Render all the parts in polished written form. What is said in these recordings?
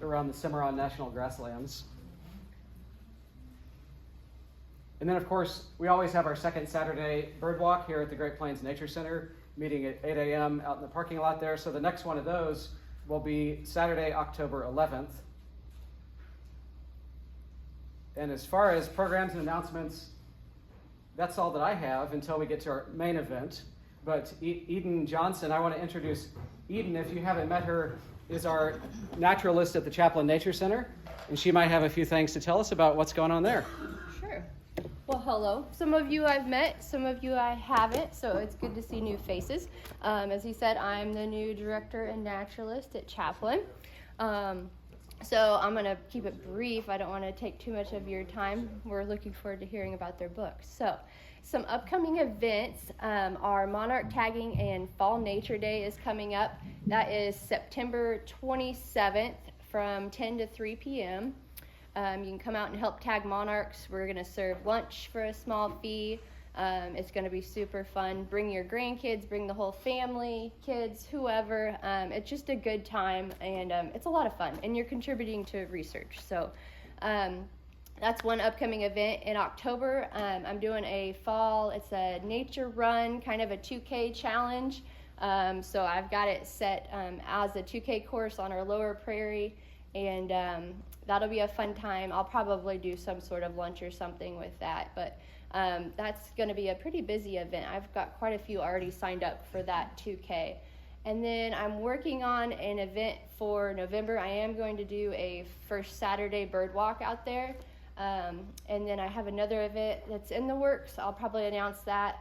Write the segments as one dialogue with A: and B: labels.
A: around the Cimarron National Grasslands. And then, of course, we always have our second Saturday bird walk here at the Great Plains Nature Center, meeting at 8 a.m. out in the parking lot there. So the next one of those will be Saturday, October 11th. And as far as programs and announcements, that's all that I have until we get to our main event. But Eden Janzen, I want to introduce Eden. If you haven't met her, is our naturalist at the Chaplin Nature Center, and she might have a few things to tell us about what's going on there.
B: Sure. Well, hello. Some of you I've met, some of you I haven't, so it's good to see new faces. As he said, I'm the new director and naturalist at Chaplin. So I'm going to keep it brief. I don't want to take too much of your time. We're looking forward to hearing about their books. So some upcoming events, our monarch tagging and Fall Nature Day is coming up. That is September 27th from 10 to 3 p.m. You can come out and help tag monarchs. We're going to serve lunch for a small fee. It's going to be super fun. Bring your grandkids, bring the whole family, kids, whoever. It's just a good time, and it's a lot of fun, and you're contributing to research. So that's one upcoming event. In October, I'm doing it's a nature run, kind of a 2K challenge. So I've got it set as a 2K course on our lower prairie, and that'll be a fun time. I'll probably do some sort of lunch or something with that, but that's going to be a pretty busy event. I've got quite a few already signed up for that 2K. And then I'm working on an event for November. I am going to do a first Saturday bird walk out there. And then I have another event that's in the works. I'll probably announce that.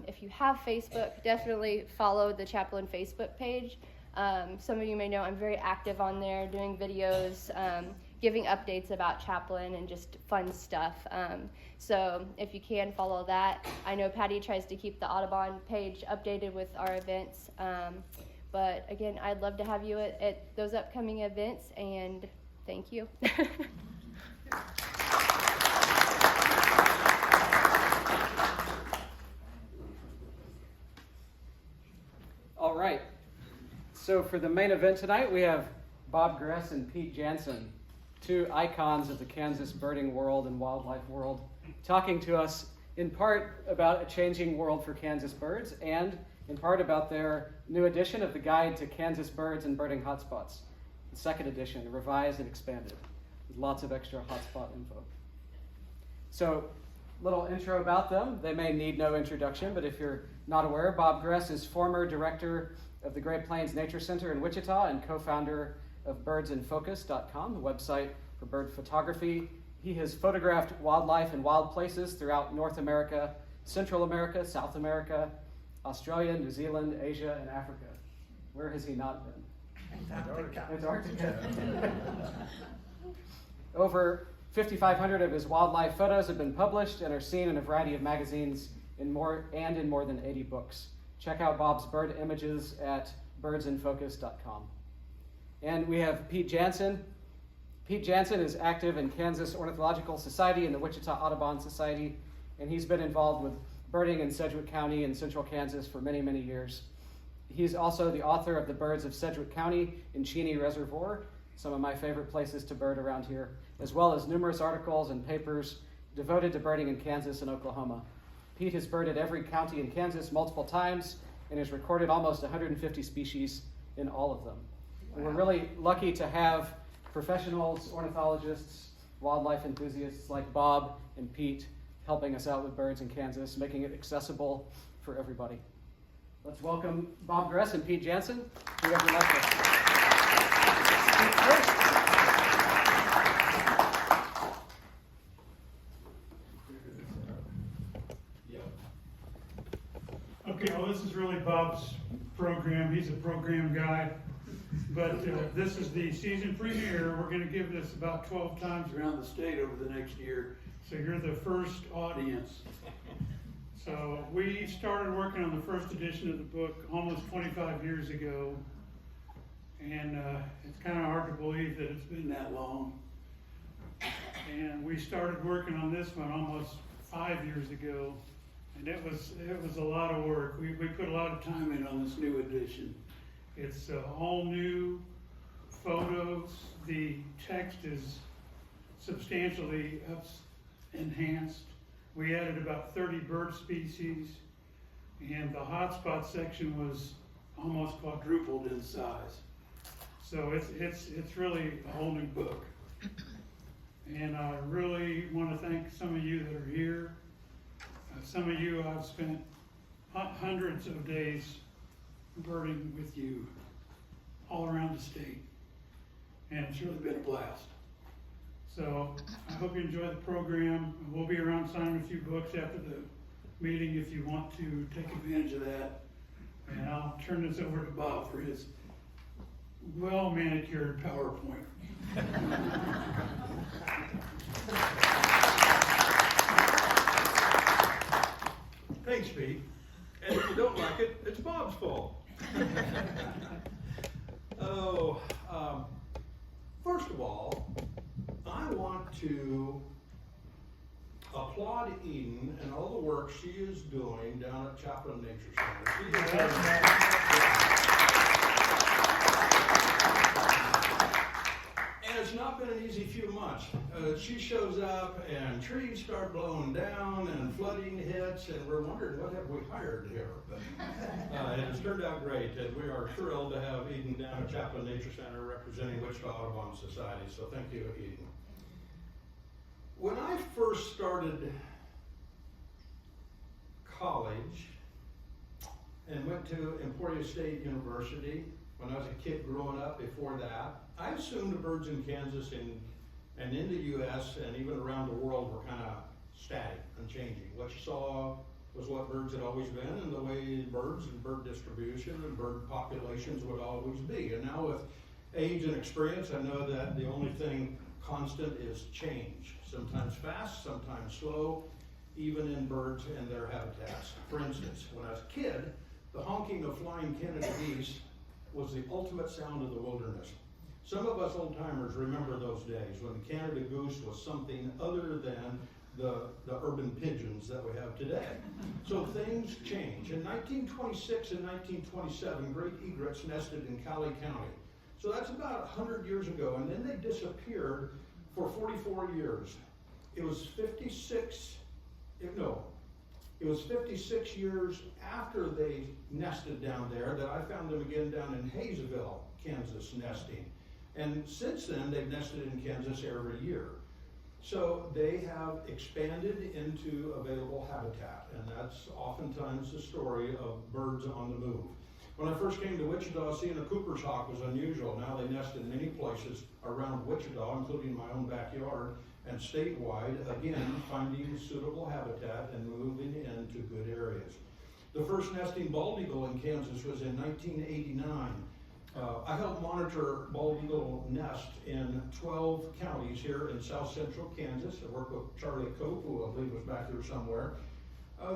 B: If you have Facebook, definitely follow the Chaplin Facebook page. Some of you may know I'm very active on there, doing videos, giving updates about Chaplin and just fun stuff. So if you can follow that. I know Patty tries to keep the Audubon page updated with our events. But again, I'd love to have you at those upcoming events, and thank you.
A: All right. So for the main event tonight, we have Bob Gress and Pete Janzen, two icons of the Kansas birding world and wildlife world, talking to us in part about a changing world for Kansas birds and in part about their new edition of the Guide to Kansas Birds and Birding Hotspots, the second edition, revised and expanded, with lots of extra hotspot info. So, little intro about them. They may need no introduction, but if you're not aware, Bob Gress is former director of the Great Plains Nature Center in Wichita and co-founder of birdsinfocus.com, a website for bird photography. He has photographed wildlife and wild places throughout North America, Central America, South America, Australia, New Zealand, Asia, and Africa. Where has he not been? Antarctica. Over 5,500 of his wildlife photos have been published and are seen in a variety of magazines in more than 80 books. Check out Bob's bird images at birdsinfocus.com. And we have Pete Janzen. Pete Janzen is active in Kansas Ornithological Society and the Wichita Audubon Society, and he's been involved with birding in Sedgwick County in central Kansas for many, many years. He's also the author of The Birds of Sedgwick County in Cheney Reservoir, some of my favorite places to bird around here, as well as numerous articles and papers devoted to birding in Kansas and Oklahoma. Pete has birded every county in Kansas multiple times and has recorded almost 150 species in all of them. Wow. And we're really lucky to have professionals, ornithologists, wildlife enthusiasts like Bob and Pete helping us out with birds in Kansas, making it accessible for everybody. Let's welcome Bob Gress and Pete Janzen. Whoever likes it.
C: Okay, well, this is really Bob's program. He's a program guy. But this is the season premiere. We're going to give this about 12 times around the state over the next year. So you're the first audience. So we started working on the first edition of the book almost 25 years ago. And it's kind of hard to believe that it's been that long. And we started working on this one almost 5 years ago. And it was a lot of work. We put a lot of time in on this new edition. It's all new photos, The text is substantially enhanced. We added about 30 bird species, and the hotspot section was almost quadrupled in size. So it's really a whole new book. And I really want to thank some of you that are here. Some of you I've spent hundreds of days birding with you all around the state. And it's really been a blast. So I hope you enjoy the program. We'll be around signing a few books after the meeting if you want to take advantage of that. And I'll turn this over to Bob for his well-manicured PowerPoint.
D: Thanks, Pete. And if you don't like it, it's Bob's fault. First of all, I want to applaud Eden and all the work she is doing down at Chaplain Nature Center. And it's not been an easy few months. She shows up and trees start blowing down and flooding hits, and we're wondering what have we hired here. But it has turned out great, and we are thrilled to have Eden down at Chaplain Nature Center representing Wichita Audubon Society. So thank you, Eden. When I first started college and went to Emporia State University, when I was a kid growing up before that, I assumed the birds in Kansas and in the U.S. and even around the world were kind of static, unchanging. What you saw was what birds had always been, and the way birds and bird distribution and bird populations would always be. And now with age and experience, I know that the only thing constant is change. Sometimes fast, sometimes slow, even in birds and their habitats. For instance, when I was a kid, the honking of flying Canada geese was the ultimate sound of the wilderness. Some of us old timers remember those days when the Canada goose was something other than the urban pigeons that we have today. So things change. In 1926 and 1927, great egrets nested in Cali County. So that's about 100 years ago, and then they disappeared for 44 years. It was 56 years after they nested down there that I found them again down in Hayesville, Kansas, nesting. And since then, they've nested in Kansas every year. So they have expanded into available habitat, and that's oftentimes the story of birds on the move. When I first came to Wichita, seeing a Cooper's hawk was unusual. Now they nest in many places around Wichita, including my own backyard, and statewide, again, finding suitable habitat and moving into good areas. The first nesting bald eagle in Kansas was in 1989. I helped monitor bald eagle nest in 12 counties here in south central Kansas. I worked with Charlie Cope, who I believe was back here somewhere.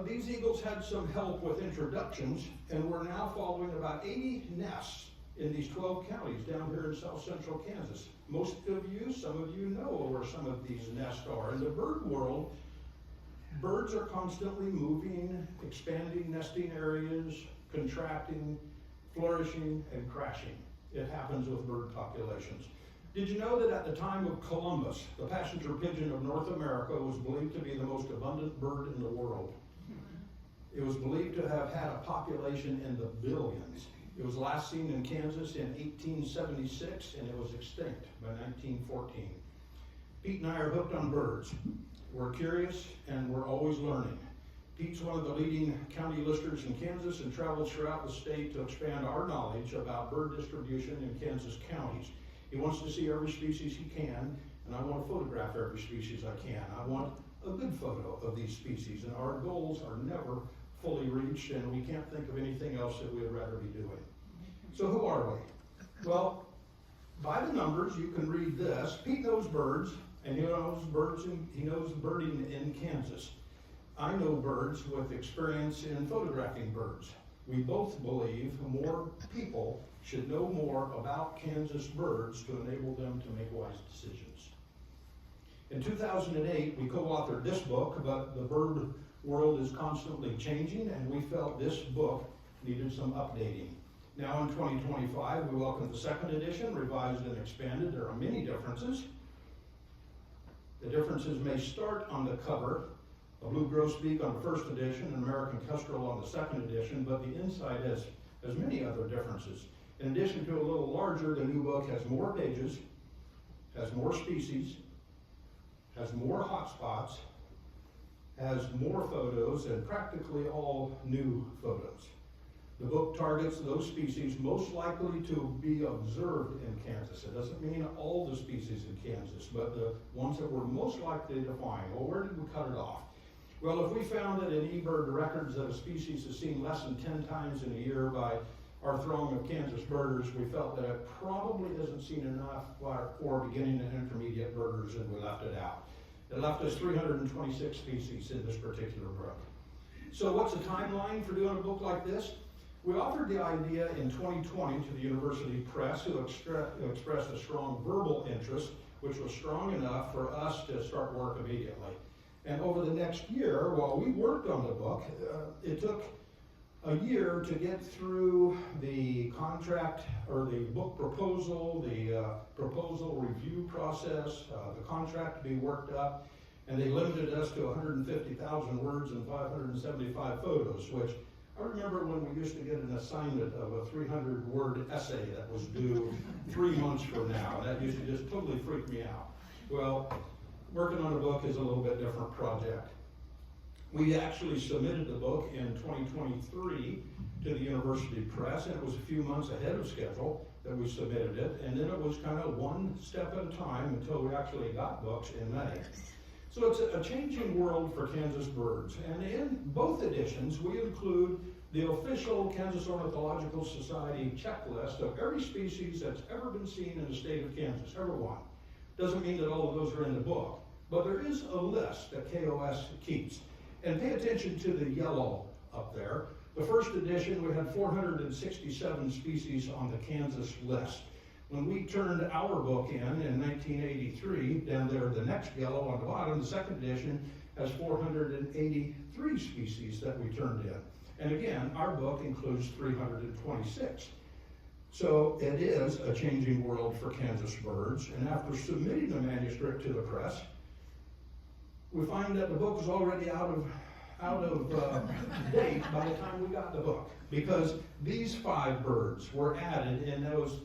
D: These eagles had some help with introductions, and we're now following about 80 nests in these 12 counties down here in south central Kansas. Most of you, some of you know where some of these nests are. In the bird world, birds are constantly moving, expanding nesting areas, contracting, flourishing, and crashing. It happens with bird populations. Did you know that at the time of Columbus, the passenger pigeon of North America was believed to be the most abundant bird in the world? It was believed to have had a population in the billions. It was last seen in Kansas in 1876, and it was extinct by 1914. Pete and I are hooked on birds. We're curious, and we're always learning. Pete's one of the leading county listers in Kansas and travels throughout the state to expand our knowledge about bird distribution in Kansas counties. He wants to see every species he can, and I want to photograph every species I can. I want a good photo of these species, and our goals are never fully reached, and we can't think of anything else that we would rather be doing. So who are we? Well, by the numbers, you can read this. Pete knows birds, and he knows birds, and he knows birding in Kansas. I know birds with experience in photographing birds. We both believe more people should know more about Kansas birds to enable them to make wise decisions. In 2008, we co-authored this book, but the bird world is constantly changing, and we felt this book needed some updating. Now in 2025, we welcome the second edition, revised and expanded. There are many differences. The differences may start on the cover, a blue grosbeak on the first edition, an American kestrel on the second edition, but the inside has many other differences. In addition to a little larger, the new book has more pages, has more species, has more hotspots, has more photos, and practically all new photos. The book targets those species most likely to be observed in Kansas. It doesn't mean all the species in Kansas, but the ones that we're most likely to find. Well, where did we cut it off? Well, if we found that in eBird records that a species is seen less than 10 times in a year by our throng of Kansas birders, we felt that it probably isn't seen enough for beginning and intermediate birders, and we left it out. It left us 326 species in this particular book. So what's the timeline for doing a book like this? We offered the idea in 2020 to the university press, who expressed a strong verbal interest, which was strong enough for us to start work immediately. And over the next year, while we worked on the book, it took a year to get through the contract or the book proposal, the proposal review process, the contract to be worked up, and they limited us to 150,000 words and 575 photos, which I remember when we used to get an assignment of a 300-word essay that was due 3 months from now. That used to just totally freak me out. Well, working on a book is a little bit different project. We actually submitted the book in 2023 to the university press, and it was a few months ahead of schedule that we submitted it, and then it was kind of one step at a time until we actually got books in May. So it's a changing world for Kansas birds, and in both editions we include the official Kansas Ornithological Society checklist of every species that's ever been seen in the state of Kansas, every one. Doesn't mean that all of those are in the book, but there is a list that KOS keeps. And pay attention to the yellow up there. The first edition, we had 467 species on the Kansas list. When we turned our book in 1983, down there, the next yellow on the bottom, the second edition has 483 species that we turned in. And again, our book includes 326. So it is a changing world for Kansas birds. And after submitting the manuscript to the press, we find that the book is already out of date by the time we got the book, because these 5 birds were added in those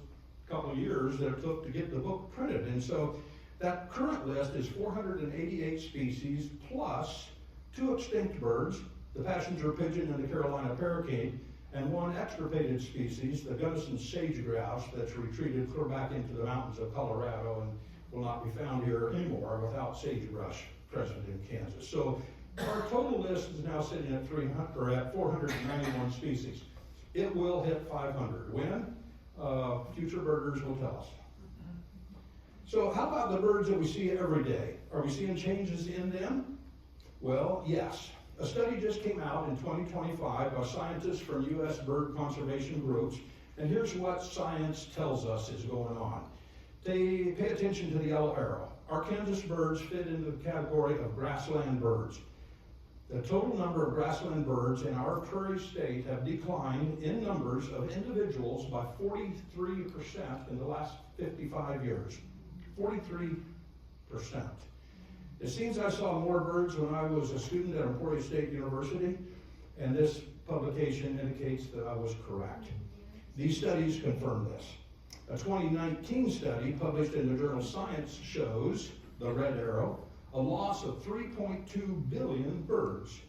D: couple of years that it took to get the book printed. And so that current list is 488 species plus 2 extinct birds, the passenger pigeon and the Carolina parakeet, and 1 extirpated species, the Gunnison sage grouse, that's retreated clear back into the mountains of Colorado and will not be found here anymore without sagebrush present in Kansas. So our total list is now sitting at 491 species. It will hit 500. When? Future birders will tell us. So how about the birds that we see every day? Are we seeing changes in them? Well, yes. A study just came out in 2025 by scientists from U.S. bird conservation groups, and here's what science tells us is going on. They pay attention to the yellow arrow. Our Kansas birds fit into the category of grassland birds. The total number of grassland birds in our prairie state have declined in numbers of individuals by 43% in the last 55 years. 43%. It seems I saw more birds when I was a student at Emporia State University, and this publication indicates that I was correct. These studies confirm this. A 2019 study published in the journal Science shows, the red arrow, a loss of 3.2 billion birds,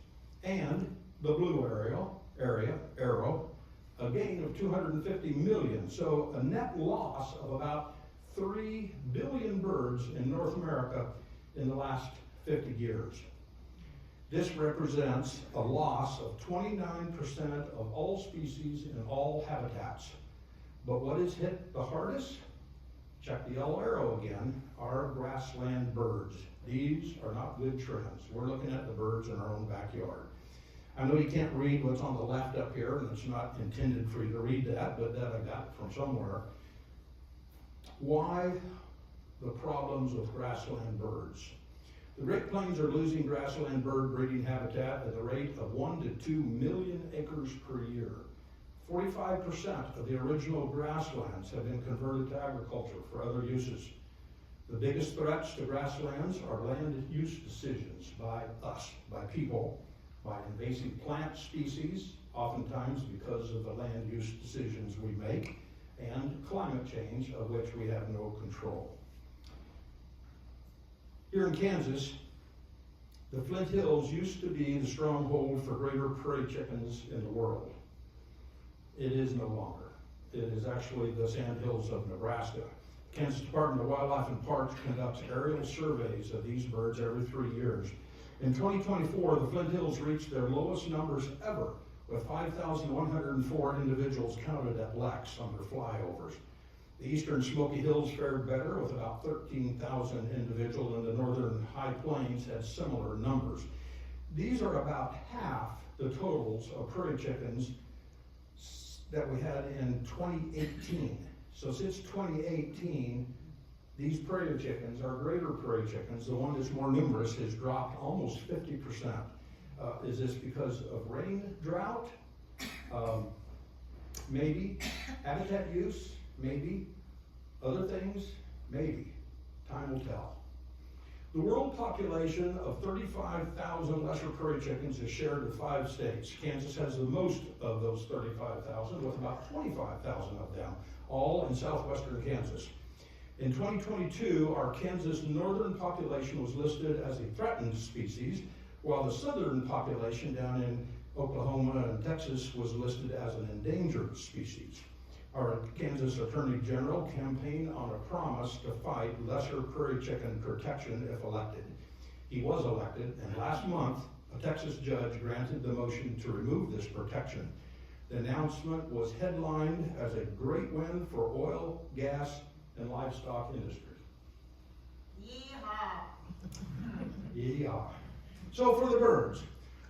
D: and the blue arrow, a gain of 250 million. So a net loss of about 3 billion birds in North America in the last 50 years. This represents a loss of 29% of all species in all habitats. But what is hit the hardest? Check the yellow arrow again, are grassland birds. These are not good trends. We're looking at the birds in our own backyard. I know you can't read what's on the left up here, and it's not intended for you to read that, but that I got from somewhere. Why the problems with grassland birds? The Great Plains are losing grassland bird breeding habitat at the rate of 1 to 2 million acres per year. 45% of the original grasslands have been converted to agriculture for other uses. The biggest threats to grasslands are land use decisions by us, by people, by invasive plant species, oftentimes because of the land use decisions we make, and climate change, of which we have no control. Here in Kansas, the Flint Hills used to be the stronghold for greater prairie chickens in the world. It is no longer. It is actually the sand hills of Nebraska. Kansas Department of Wildlife and Parks conducts aerial surveys of these birds every 3 years. In 2024, the Flint Hills reached their lowest numbers ever, with 5,104 individuals counted at Lex on their flyovers. The eastern Smoky Hills fared better, with about 13,000 individuals, and the northern High Plains had similar numbers. These are about half the totals of prairie chickens that we had in 2018. So since 2018, these prairie chickens, our greater prairie chickens, the one that's more numerous, has dropped almost 50%. Is this because of rain drought? Maybe. Habitat use? Maybe. Other things? Maybe. Time will tell. The world population of 35,000 lesser prairie chickens is shared with 5 states. Kansas has the most of those 35,000, with about 25,000 of them, all in southwestern Kansas. In 2022, our Kansas northern population was listed as a threatened species, while the southern population down in Oklahoma and Texas was listed as an endangered species. Our Kansas Attorney General campaigned on a promise to fight lesser prairie chicken protection if elected. He was elected, and last month, a Texas judge granted the motion to remove this protection. The announcement was headlined as a great win for oil, gas, and livestock industry.
E: Yeehaw!
D: Yeah. So for the birds,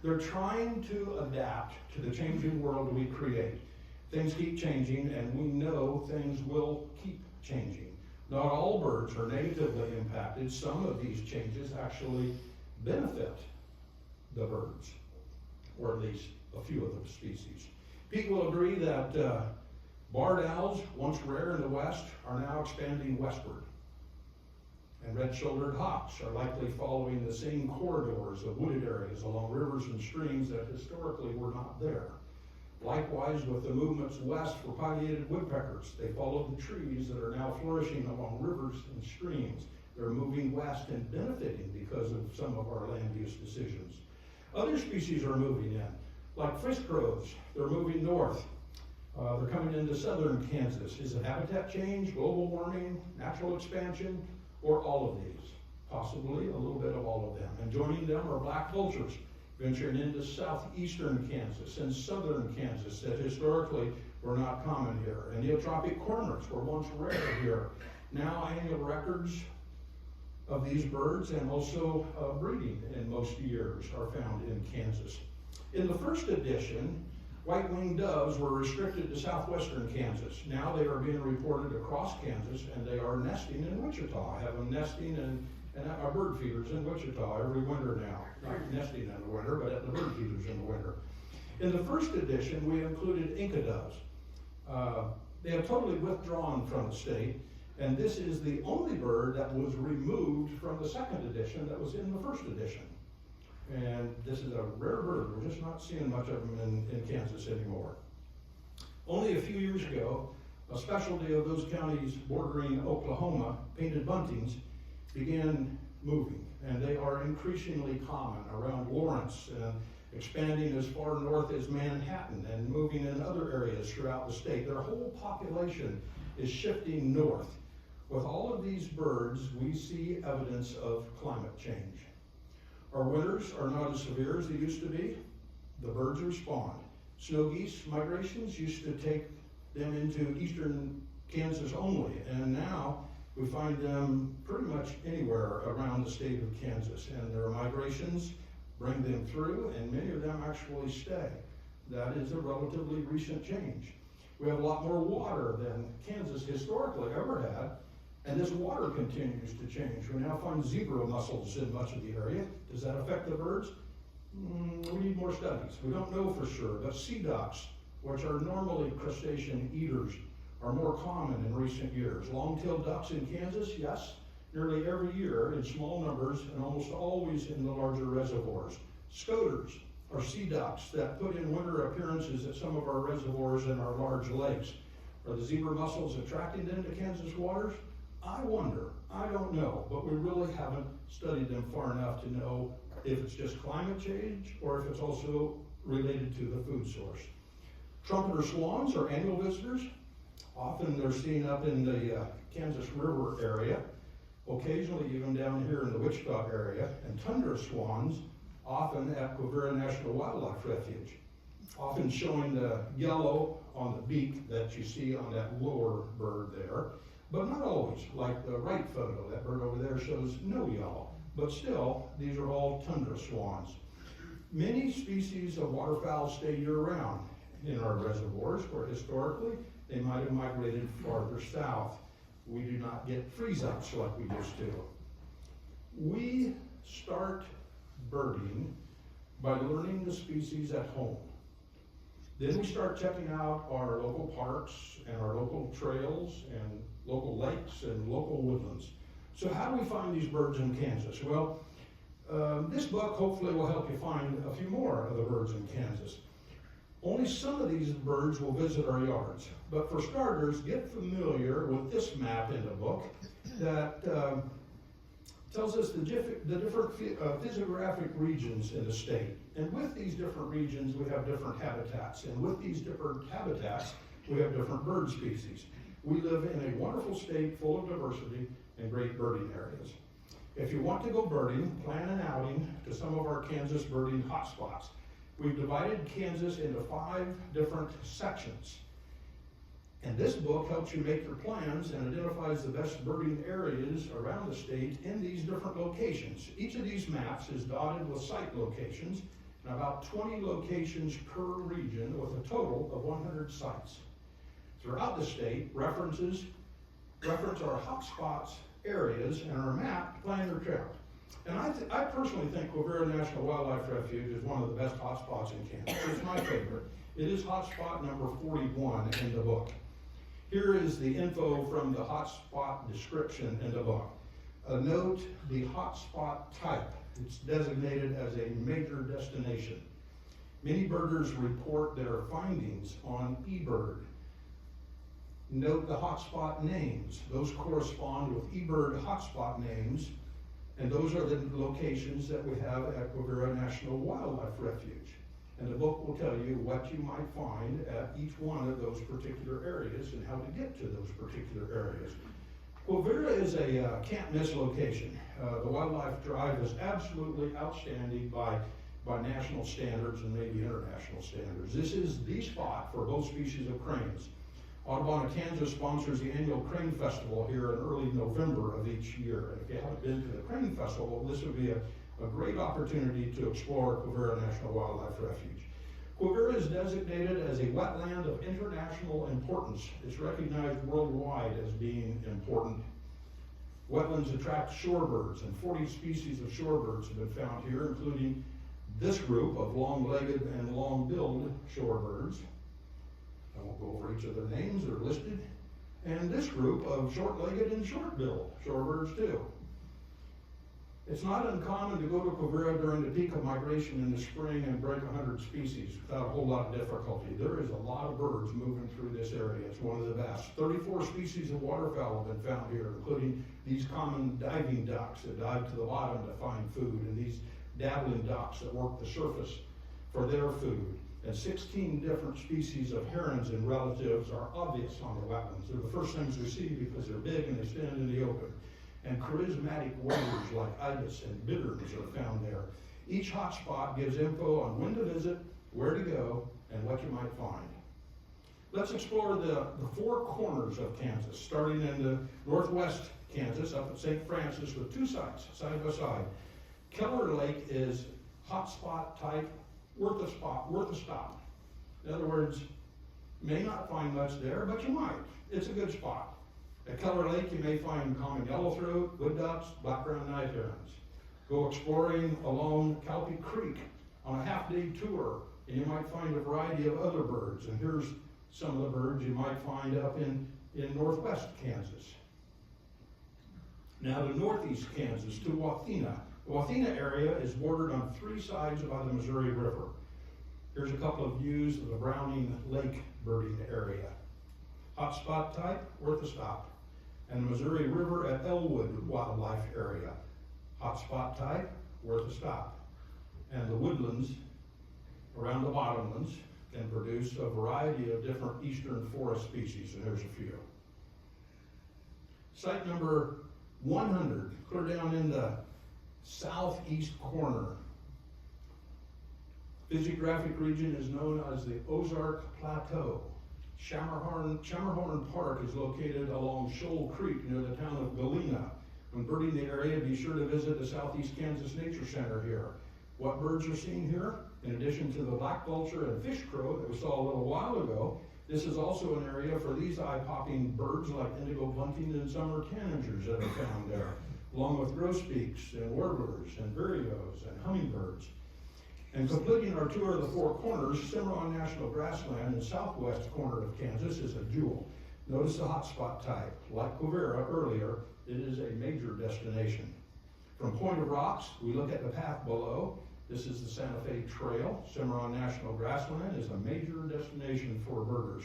D: they're trying to adapt to the changing world we create. Things keep changing, and we know things will keep changing. Not all birds are negatively impacted. Some of these changes actually benefit the birds, or at least a few of the species. People agree that barred owls, once rare in the West, are now expanding westward. And red-shouldered hawks are likely following the same corridors of wooded areas along rivers and streams that historically were not there. Likewise, with the movements west for pileated woodpeckers, they follow the trees that are now flourishing along rivers and streams. They're moving west and benefiting because of some of our land use decisions. Other species are moving in, like frisk crows. They're moving north. They're coming into southern Kansas. Is it habitat change, global warming, natural expansion, or all of these? Possibly a little bit of all of them. And joining them are black vultures, venturing into southeastern Kansas and southern Kansas that historically were not common here. And neotropic cormorants were once rare here. Now annual records of these birds and also breeding in most years are found in Kansas. In the first edition, white-winged doves were restricted to southwestern Kansas. Now they are being reported across Kansas, and they are nesting in Wichita. I have them nesting and our bird feeders in Wichita every winter now. Not nesting in the winter, but at the bird feeders in the winter. In the first edition, we included Inca doves. They have totally withdrawn from the state, and this is the only bird that was removed from the second edition that was in the first edition. And this is a rare bird. We're just not seeing much of them in Kansas anymore. Only a few years ago, a specialty of those counties bordering Oklahoma, painted buntings, began moving, and they are increasingly common around Lawrence and expanding as far north as Manhattan and moving in other areas throughout the state. Their whole population is shifting north. With all of these birds, we see evidence of climate change. Our winters are not as severe as they used to be. The birds respond. Snow geese migrations used to take them into eastern Kansas only, and now we find them pretty much anywhere around the state of Kansas, and their migrations bring them through, and many of them actually stay. That is a relatively recent change. We have a lot more water than Kansas historically ever had, and this water continues to change. We now find zebra mussels in much of the area. Does that affect the birds? We need more studies. We don't know for sure, but sea ducks which are normally crustacean eaters, are more common in recent years. Long-tailed ducks in Kansas, yes, nearly every year in small numbers and almost always in the larger reservoirs. Scoters are sea ducks that put in winter appearances at some of our reservoirs and our large lakes. Are the zebra mussels attracting them to Kansas waters? I wonder. I don't know, but we really haven't studied them far enough to know if it's just climate change or if it's also related to the food source. Trumpeter swans are annual visitors. Often they're seen up in the Kansas River area, occasionally even down here in the Wichita area, and tundra swans often at Quivira National Wildlife Refuge, often showing the yellow on the beak that you see on that lower bird there, but not always. Like the right photo, that bird over there shows no yellow, but still, these are all tundra swans. Many species of waterfowl stay year-round in our reservoirs, where historically they might have migrated farther south. We do not get freeze-ups like we used to. We start birding by learning the species at home. Then we start checking out our local parks and our local trails and local lakes and local woodlands. So how do we find these birds in Kansas? Well, this book hopefully will help you find a few more of the birds in Kansas. Only some of these birds will visit our yards, but for starters, get familiar with this map in the book that tells us the different physiographic regions in the state. And with these different regions, we have different habitats. And with these different habitats, we have different bird species. We live in a wonderful state full of diversity and great birding areas. If you want to go birding, plan an outing to some of our Kansas birding hotspots. We've divided Kansas into 5 different sections. And this book helps you make your plans and identifies the best birding areas around the state in these different locations. Each of these maps is dotted with site locations, and about 20 locations per region with a total of 100 sites. Throughout the state, reference our hotspots areas and our map to plan your trip. And I personally think Quivira National Wildlife Refuge is one of the best hotspots in Kansas. It's my favorite. It is hotspot number 41 in the book. Here is the info from the hotspot description in the book. Note the hotspot type. It's designated as a major destination. Many birders report their findings on eBird. Note the hotspot names. Those correspond with eBird hotspot names, and those are the locations that we have at Quivira National Wildlife Refuge. And the book will tell you what you might find at each one of those particular areas and how to get to those particular areas. Quivira is a can't-miss location. The Wildlife Drive is absolutely outstanding by national standards and maybe international standards. This is the spot for both species of cranes. Audubon, Kansas sponsors the annual Crane Festival here in early November of each year. And if you haven't been to the Crane Festival, this would be a great opportunity to explore Quivira National Wildlife Refuge. Quivira is designated as a wetland of international importance. It's recognized worldwide as being important. Wetlands attract shorebirds, and 40 species of shorebirds have been found here, including this group of long-legged and long-billed shorebirds. I won't go over each of their names, they're listed. And this group of short-legged and short-billed shorebirds too. It's not uncommon to go to Quivira during the peak of migration in the spring and break 100 species without a whole lot of difficulty. There is a lot of birds moving through this area. It's one of the best. 34 species of waterfowl have been found here, including these common diving ducks that dive to the bottom to find food, and these dabbling ducks that work the surface for their food. And 16 different species of herons and relatives are obvious on the wetlands. They're the first things we see because they're big and they stand in the open. And charismatic waders like ibis and bitterns are found there. Each hotspot gives info on when to visit, where to go, and what you might find. Let's explore the 4 corners of Kansas, starting in the northwest Kansas, up at St. Francis, with 2 sites, side by side. Keller Lake is hotspot type, worth a stop. In other words, may not find much there, but you might. It's a good spot. At Keller Lake, you may find common yellowthroat, wood ducks, black-crowned night herons. Go exploring along Calpe Creek on a half-day tour And you might find a variety of other birds. And here's some of the birds you might find up in northwest Kansas. Now to northeast Kansas, to Wathena. The Wathena area is bordered on 3 sides by the Missouri River. Here's a couple of views of the Browning Lake birding area. Hotspot type, worth a stop. And the Missouri River at Elwood Wildlife Area. Hotspot type, worth a stop. And the woodlands around the bottomlands can produce a variety of different eastern forest species, and here's a few. Site number 100, clear down in the southeast corner. Physiographic region is known as the Ozark Plateau. Schermerhorn Park is located along Shoal Creek near the town of Galena. When birding the area, be sure to visit the Southeast Kansas Nature Center here. What birds are seen here? In addition to the black vulture and fish crow that we saw a little while ago, this is also an area for these eye-popping birds like indigo bunting and summer tanagers that are found there, along with grosbeaks and warblers and vireos and hummingbirds. And completing our tour of the 4 corners, Cimarron National Grassland in southwest corner of Kansas is a jewel. Notice the hotspot type. Like Quivira earlier, it is a major destination. From Point of Rocks, we look at the path below. This is the Santa Fe Trail. Cimarron National Grassland is a major destination for birders.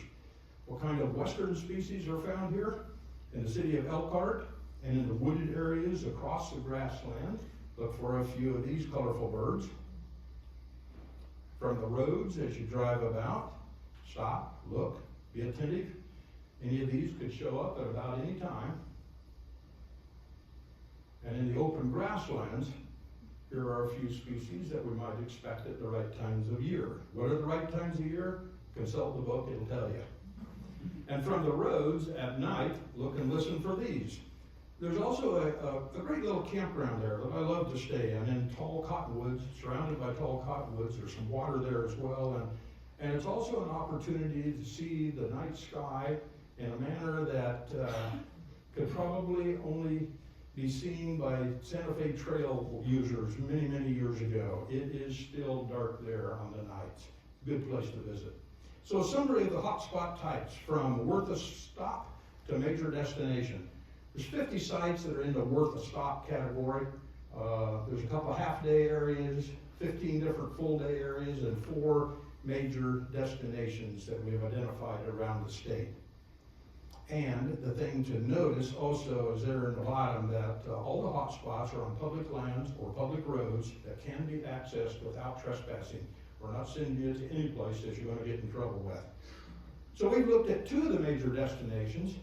D: What kind of western species are found here? In the city of Elkhart and in the wooded areas across the grassland, look for a few of these colorful birds. From the roads as you drive about, stop, look, be attentive. Any of these could show up at about any time. And in the open grasslands, here are a few species that we might expect at the right times of year. What are the right times of year? Consult the book, it'll tell you. And from the roads at night, look and listen for these. There's also a great little campground there that I love to stay in tall cottonwoods, surrounded by tall cottonwoods. There's some water there as well. And it's also an opportunity to see the night sky in a manner that could probably only be seen by Santa Fe Trail users many, many years ago. It is still dark there on the nights. Good place to visit. So a summary of the hotspot types from worth a stop to major destination. There's 50 sites that are in the worth a stop category. There's a couple of half-day areas, 15 different full-day areas, and 4 major destinations that we've identified around the state. And the thing to notice also is there in the bottom that all the hotspots are on public lands or public roads that can be accessed without trespassing. We're not sending you to any place that you're going to get in trouble with. So we've looked at 2 of the major destinations.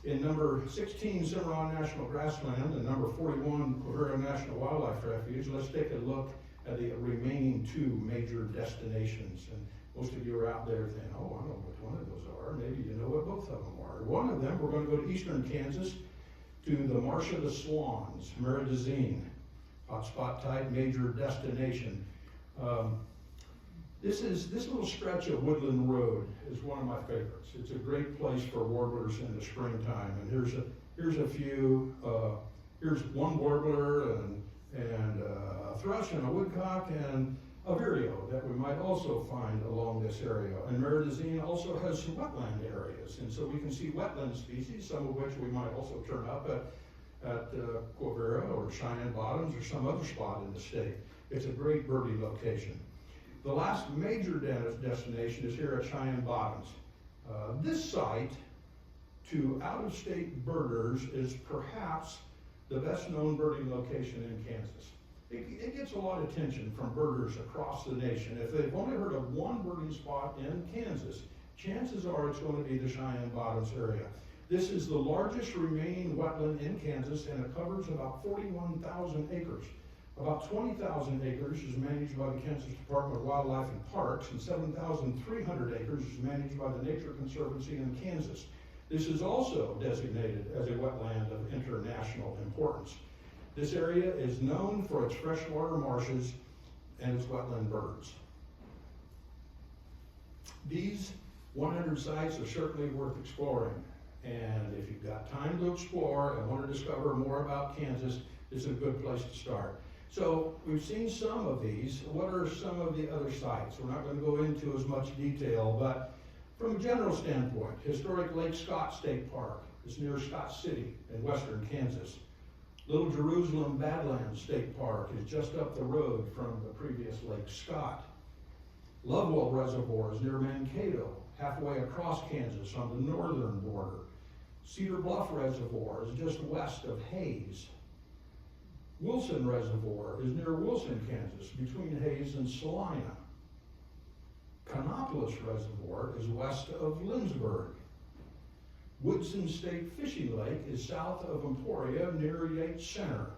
D: In number 16, Cimarron National Grassland, and number 41, Quivira National Wildlife Refuge. Let's take a look at the remaining 2 major destinations. And most of you are out there thinking, oh, I know which one of those are. Maybe you know what both of them are. One of them, we're going to go to eastern Kansas to the Marsh of the Swans, Meridazine. Hotspot type, major destination. This little stretch of Woodland Road is one of my favorites. It's a great place for warblers in the springtime. And here's a few. Here's one warbler and a thrush and a woodcock and a vireo that we might also find along this area. And Meridazine also has some wetland areas, and so we can see wetland species, some of which we might also turn up at Quivira or Cheyenne Bottoms or some other spot in the state. It's a great birding location. The last major destination is here at Cheyenne Bottoms. This site to out-of-state birders is perhaps the best known birding location in Kansas. It gets a lot of attention from birders across the nation. If they've only heard of one birding spot in Kansas, chances are it's going to be the Cheyenne Bottoms area. This is the largest remaining wetland in Kansas, and it covers about 41,000 acres. About 20,000 acres is managed by the Kansas Department of Wildlife and Parks, and 7,300 acres is managed by the Nature Conservancy in Kansas. This is also designated as a wetland of international importance. This area is known for its freshwater marshes and its wetland birds. These 100 sites are certainly worth exploring, and if you've got time to explore and want to discover more about Kansas, this is a good place to start. So we've seen some of these. What are some of the other sites? We're not going to go into as much detail, but from a general standpoint, historic Lake Scott State Park is near Scott City in western Kansas. Little Jerusalem Badlands State Park is just up the road from the previous Lake Scott. Lovewell Reservoir is near Mankato, halfway across Kansas on the northern border. Cedar Bluff Reservoir is just west of Hays. Wilson Reservoir is near Wilson, Kansas, between Hays and Salina. Canopolis Reservoir is west of Lindsborg. Woodson State Fishing Lake is south of Emporia near Yates Center.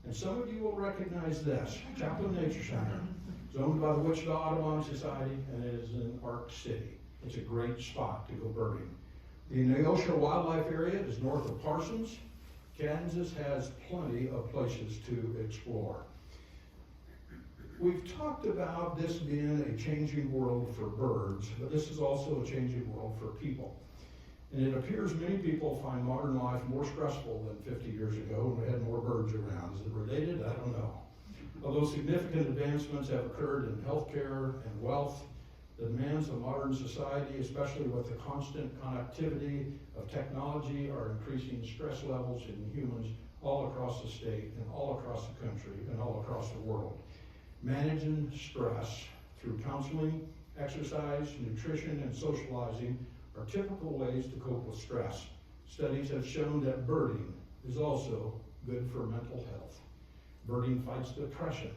D: And some of you will recognize this, Chaplin Nature Center. It's owned by the Wichita Audubon Society and it is in Ark City. It's a great spot to go birding. The Neosho Wildlife Area is north of Parsons. Kansas has plenty of places to explore. We've talked about this being a changing world for birds, but this is also a changing world for people. And it appears many people find modern life more stressful than 50 years ago when we had more birds around. Is it related? I don't know. Although significant advancements have occurred in healthcare and wealth, the demands of modern society, especially with the constant connectivity of technology, are increasing stress levels in humans all across the state and all across the country and all across the world. Managing stress through counseling, exercise, nutrition, and socializing are typical ways to cope with stress. Studies have shown that birding is also good for mental health. Birding fights depression.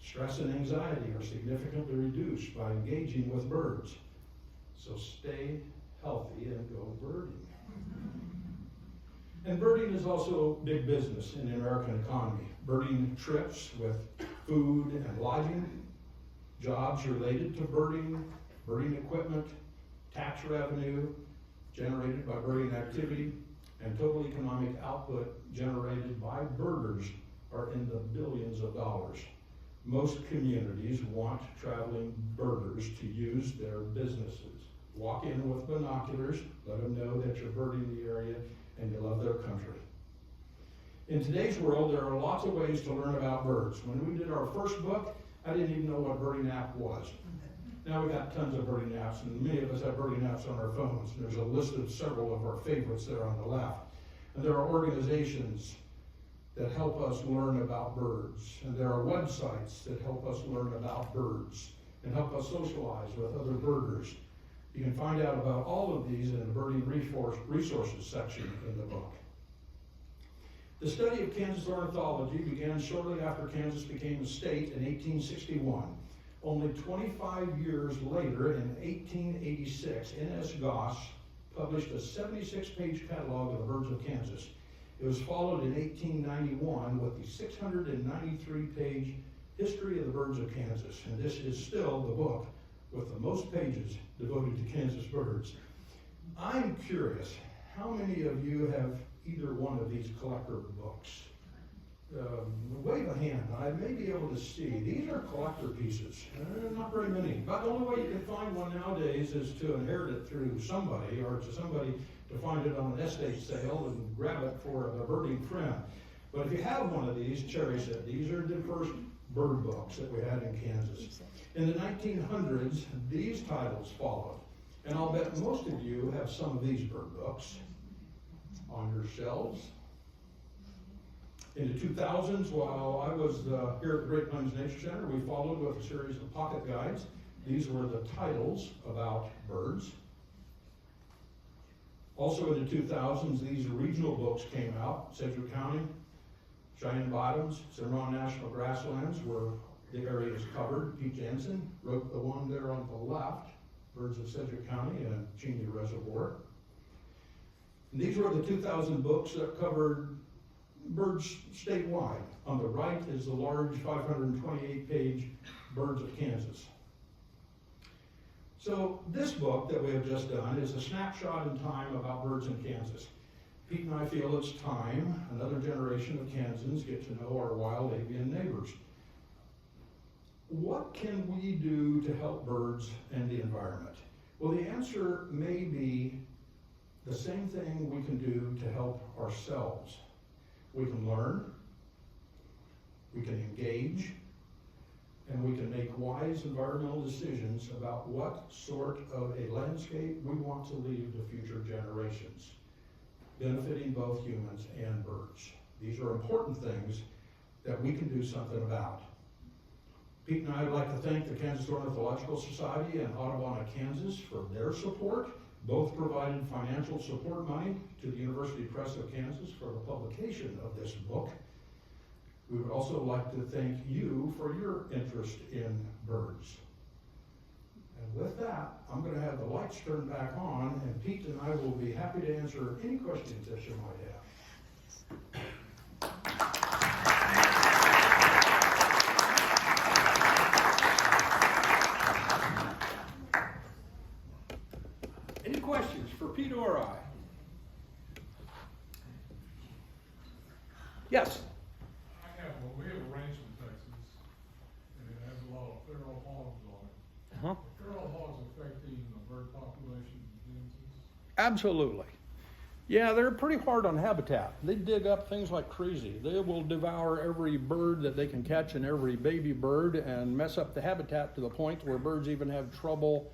D: Stress and anxiety are significantly reduced by engaging with birds. So stay healthy and go birding. And birding is also big business in the American economy. Birding trips with food and lodging, jobs related to birding, birding equipment, tax revenue generated by birding activity, and total economic output generated by birders are in the billions of dollars. Most communities want traveling birders to use their businesses. Walk in with binoculars, let them know that you're birding the area and you love their country. In today's world, there are lots of ways to learn about birds. When we did our first book, I didn't even know what a birding app was. Now we got tons of birding apps, and many of us have birding apps on our phones. There's a list of several of our favorites there on the left. And there are organizations that help us learn about birds. And there are websites that help us learn about birds and help us socialize with other birders. You can find out about all of these in the birding resources section in the book. The study of Kansas ornithology began shortly after Kansas became a state in 1861. Only 25 years later, in 1886, N.S. Goss published a 76-page catalog of the birds of Kansas. It was followed in 1891 with the 693-page History of the Birds of Kansas, and this is still the book with the most pages devoted to Kansas birds. I'm curious, how many of you have either one of these collector books? Wave a hand. I may be able to see. These are collector pieces. Not very many. But the only way you can find one nowadays is to inherit it through somebody, or to somebody to find it on an estate sale and grab it for a birding friend. But if you have one of these, cherish it. These are the first bird books that we had in Kansas. In the 1900s, these titles followed. And I'll bet most of you have some of these bird books on your shelves. In the 2000s, while I was here at the Great Plains Nature Center, we followed with a series of pocket guides. These were the titles about birds. Also in the 2000s, these regional books came out. Sedgwick County, Cheyenne Bottoms, Cimarron National Grasslands, where the area is covered. Pete Janzen wrote the one there on the left, Birds of Sedgwick County and Cheney Reservoir. And these were the 2000 books that covered birds statewide. On the right is the large 528-page Birds of Kansas. So this book that we have just done is a snapshot in time about birds in Kansas. Pete and I feel it's time another generation of Kansans get to know our wild avian neighbors. What can we do to help birds and the environment? Well, the answer may be the same thing we can do to help ourselves. We can learn, we we can engage, and we can make wise environmental decisions about what sort of a landscape we want to leave to future generations, benefiting both humans and birds. These are important things that we can do something about. Pete and I would like to thank the Kansas Ornithological Society and Audubon, Kansas for their support. Both provided financial support money to the University Press of Kansas for the publication of this book. We would also like to thank you for your interest in birds. And with that, I'm going to have the lights turned back on, and Pete and I will be happy to answer any questions that you might have. Any questions for Pete or I? Yes?
E: We have a ranch in Texas, and it has a lot of feral hogs on it.
D: Uh-huh.
E: Are feral hogs affecting the bird population in Kansas?
D: Absolutely. Yeah, they're pretty hard on habitat. They dig up things like crazy. They will devour every bird that they can catch and every baby bird and mess up the habitat to the point where birds even have trouble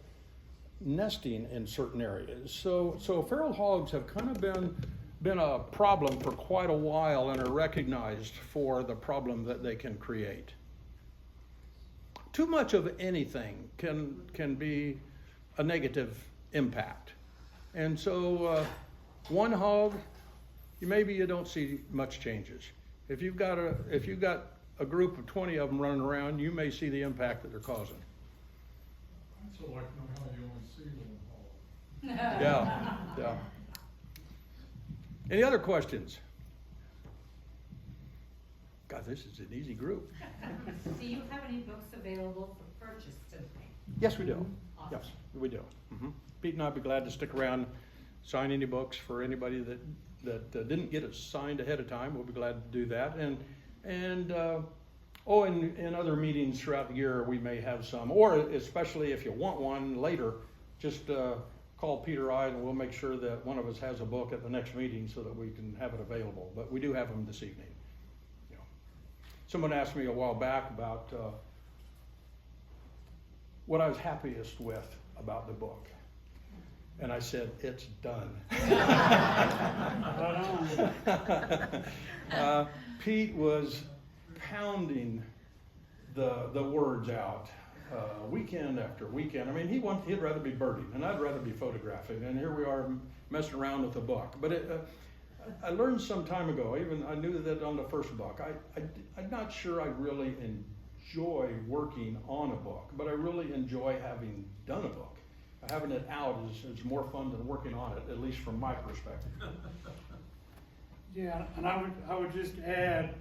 D: nesting in certain areas. So feral hogs have kind of been a problem for quite a while and are recognized for the problem that they can create. Too much of anything can be a negative impact. And so one hog, maybe you don't see much changes. If you've got a group of 20 of them running around, you may see the impact that they're causing.
E: I'd still like to know how you only see one hog.
D: Yeah. Any other questions? God, this is an easy group.
F: Do you have any books available for purchase today?
D: Yes, we do.
F: Awesome.
D: Yes, we do. Pete and I'd be glad to stick around, sign any books for anybody that didn't get it signed ahead of time. We'll be glad to do that. And in other meetings throughout the year, we may have some, or especially if you want one later, just call Peter or I, and we'll make sure that one of us has a book at the next meeting so that we can have it available. But we do have them this evening. You know. Someone asked me a while back about what I was happiest with about the book. And I said, it's done. Pete was pounding the words out weekend after weekend. I mean, he'd rather be birding, and I'd rather be photographing, and here we are messing around with the book. But I learned some time ago, even I knew that on the first book, I'm not sure I really enjoy working on a book, but I really enjoy having done a book. Having it out is more fun than working on it, at least from my perspective.
C: Yeah, and I would just add,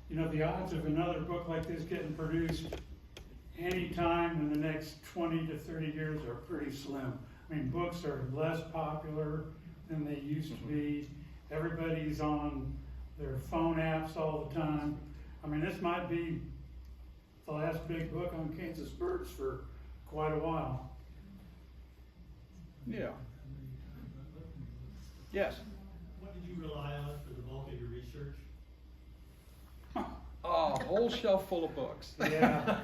C: the odds of another book like this getting produced any time in the next 20 to 30 years are pretty slim. I mean, books are less popular than they used to be. Everybody's on their phone apps all the time. I mean, this might be the last big book on Kansas birds for quite a while.
D: Yeah. Yes.
G: What did you rely on for the bulk of your research?
D: A whole shelf full of books.
C: Yeah,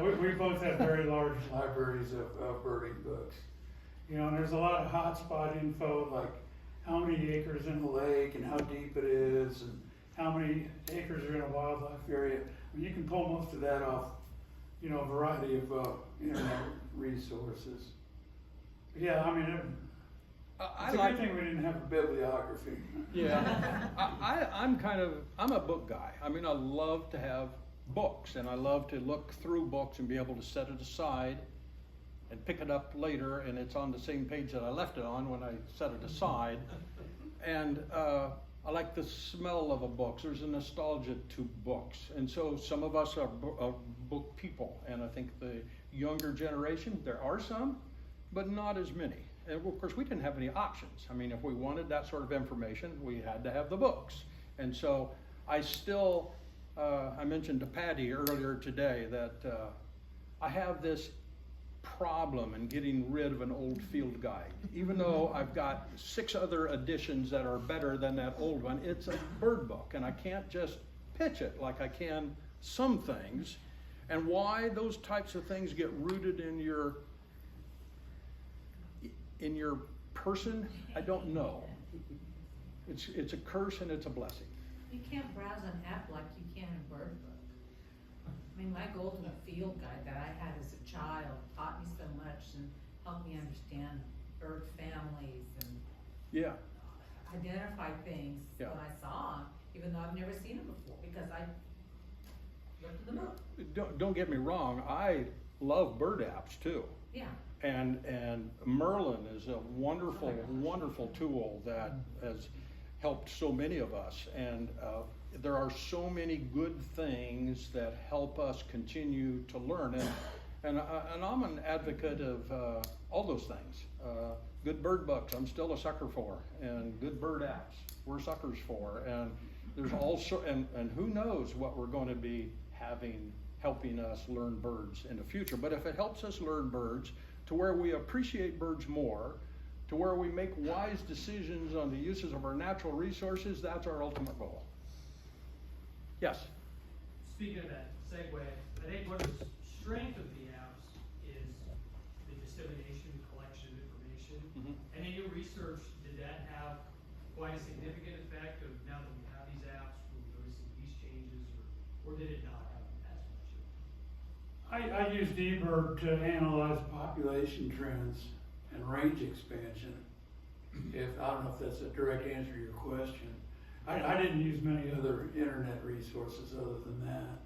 C: we both have very large libraries of birding books. And there's a lot of hotspot info, like how many acres in the lake and how deep it is and how many acres are in a wildlife area. I mean, you can pull most of that off, a variety of internet resources. But yeah, I mean, it's a good thing we didn't have a bibliography.
D: Yeah, I'm a book guy. I mean, I love to have books, and I love to look through books and be able to set it aside and pick it up later, and it's on the same page that I left it on when I set it aside. And I like the smell of a book. There's a nostalgia to books, and so some of us are book people, and I think the younger generation, there are some, but not as many. And of course, we didn't have any options. I mean, if we wanted that sort of information, we had to have the books. And so I still, I mentioned to Patty earlier today that I have this problem in getting rid of an old field guide. Even though I've got 6 other editions that are better than that old one, it's a bird book, and I can't just pitch it like I can
H: some things, and why those types of things get rooted in your person, I don't know. It's a curse and it's a blessing.
F: You can't browse an app like you can in Bird Book. I mean, my golden field guide that I had as a child taught me so much and helped me understand bird families and
H: Yeah.
F: identify things
H: Yeah.
F: that I saw, even though I've never seen them before, because I looked at the book.
H: Don't get me wrong, I love bird apps too.
F: Yeah.
H: And Merlin is a wonderful, wonderful tool that has helped so many of us. And there are so many good things that help us continue to learn. And I'm an advocate of all those things. Good bird books, I'm still a sucker for. And good bird apps, we're suckers for. And there's also, and who knows what we're going to be helping us learn birds in the future. But if it helps us learn birds to where we appreciate birds more, to where we make wise decisions on the uses of our natural resources, that's our ultimate goal. Yes?
I: Speaking of that segue, I think one of the strengths of the apps is the dissemination, collection of information.
H: Mhm.
I: And in your research, did that have quite a significant effect of now that we have these apps, we're noticing these changes, or did it not have as much?
C: I used eBird to analyze population trends and range expansion. I don't know if that's a direct answer to your question. I didn't use many other internet resources other than that.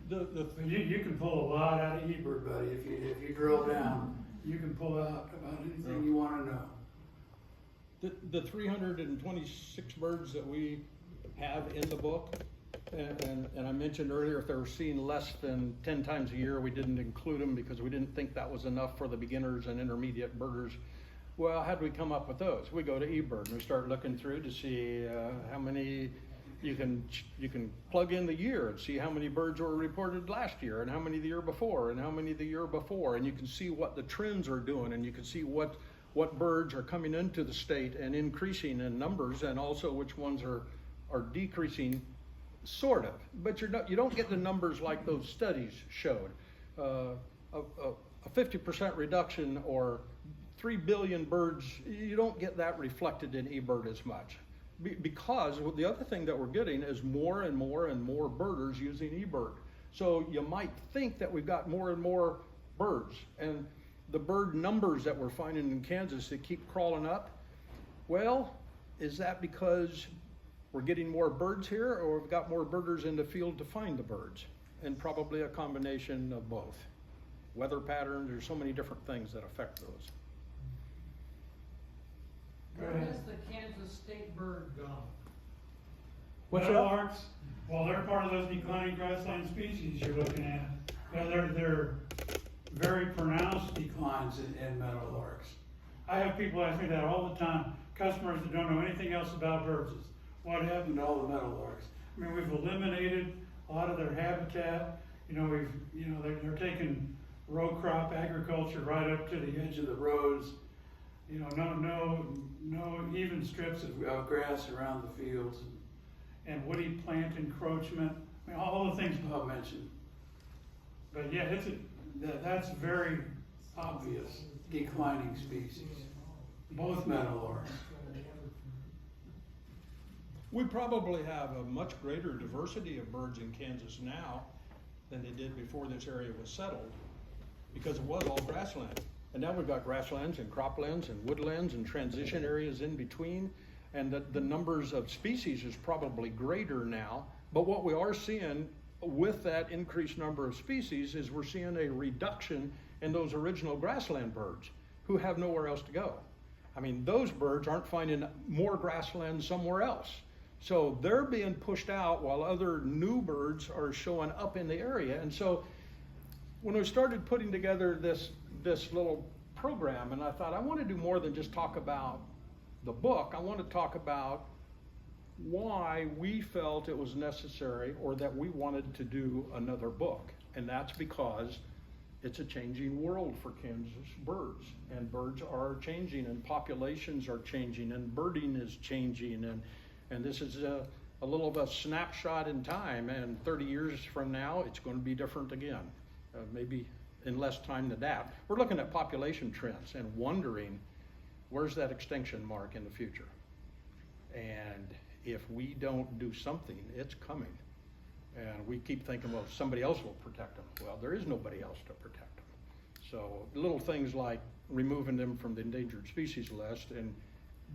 C: But you can pull a lot out of eBird, buddy. If you drill down, you can pull out about anything you want to know.
H: The 326 birds that we have in the book, and I mentioned earlier, if they were seen less than 10 times a year, we didn't include them because we didn't think that was enough for the beginners and intermediate birders. Well, how do we come up with those? We go to eBird and we start looking through to see how many you can plug in the year and see how many birds were reported last year and how many the year before and how many the year before, and you can see what the trends are doing, and you can see what birds are coming into the state and increasing in numbers, and also which ones are decreasing, sort of. But you don't get the numbers like those studies showed. A 50% reduction or 3 billion birds, you don't get that reflected in eBird as much. Because the other thing that we're getting is more and more and more birders using eBird. So you might think that we've got more and more birds, and the bird numbers that we're finding in Kansas, they keep crawling up. Well, is that because we're getting more birds here, or we've got more birders in the field to find the birds? And probably a combination of both. Weather patterns, there's so many different things that affect those.
C: Where
I: has the Kansas state bird gone?
H: What's
C: Meadowlarks, well, they're part of those declining grassland species you're looking at. They're very pronounced declines in meadowlarks. I have people ask me that all the time, customers that don't know anything else about birds. What happened to all the meadowlarks? I mean, we've eliminated a lot of their habitat. They're taking row crop agriculture right up to the edge of the roads. No even strips of grass around the fields, and woody plant encroachment. I mean, all the things Bob mentioned. But yeah, that's very obvious declining species. Both meadowlarks.
H: We probably have a much greater diversity of birds in Kansas now than they did before this area was settled, because it was all grassland. And now we've got grasslands and croplands and woodlands and transition areas in between, and the numbers of species is probably greater now. But what we are seeing with that increased number of species is we're seeing a reduction in those original grassland birds who have nowhere else to go. I mean, those birds aren't finding more grassland somewhere else. So they're being pushed out while other new birds are showing up in the area. And so when we started putting together this little program, and I thought I want to do more than just talk about the book. I want to talk about why we felt it was necessary, or that we wanted to do another book. And that's because it's a changing world for Kansas birds, and birds are changing, and populations are changing, and birding is changing, and this is a little of a snapshot in time, and 30 years from now, it's going to be different again, maybe in less time to adapt. We're looking at population trends and wondering, where's that extinction mark in the future? And if we don't do something, it's coming. And we keep thinking, well, somebody else will protect them. Well, there is nobody else to protect them. So little things like removing them from the endangered species list and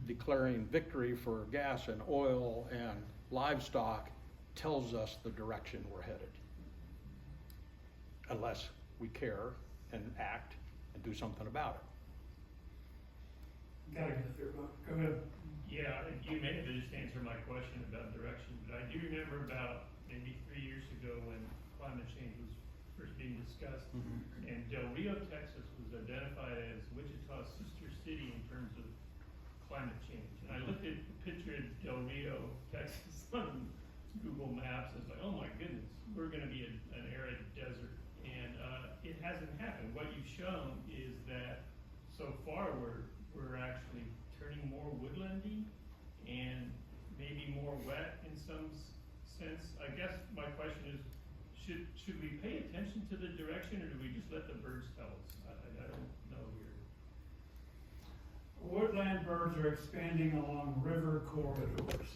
H: declaring victory for gas and oil and livestock tells us the direction we're headed. Unless we care and act and do something about it.
C: Gotta get there, Bob. Go ahead.
J: Yeah, you may have just answered my question about direction, but I do remember about maybe 3 years ago when climate change was first being discussed, and Del Rio, Texas was identified as Wichita's sister city in terms of climate change. And I looked at the picture of Del Rio, Texas on Google Maps, and it's like, oh my goodness, we're gonna be an arid desert. And it hasn't happened. What you've shown is that so far we're actually turning more woodlandy and maybe more wet in some sense. I guess my question is, should we pay attention to the direction, or do we just let the birds tell us? I don't know here.
C: Woodland birds are expanding along river corridors.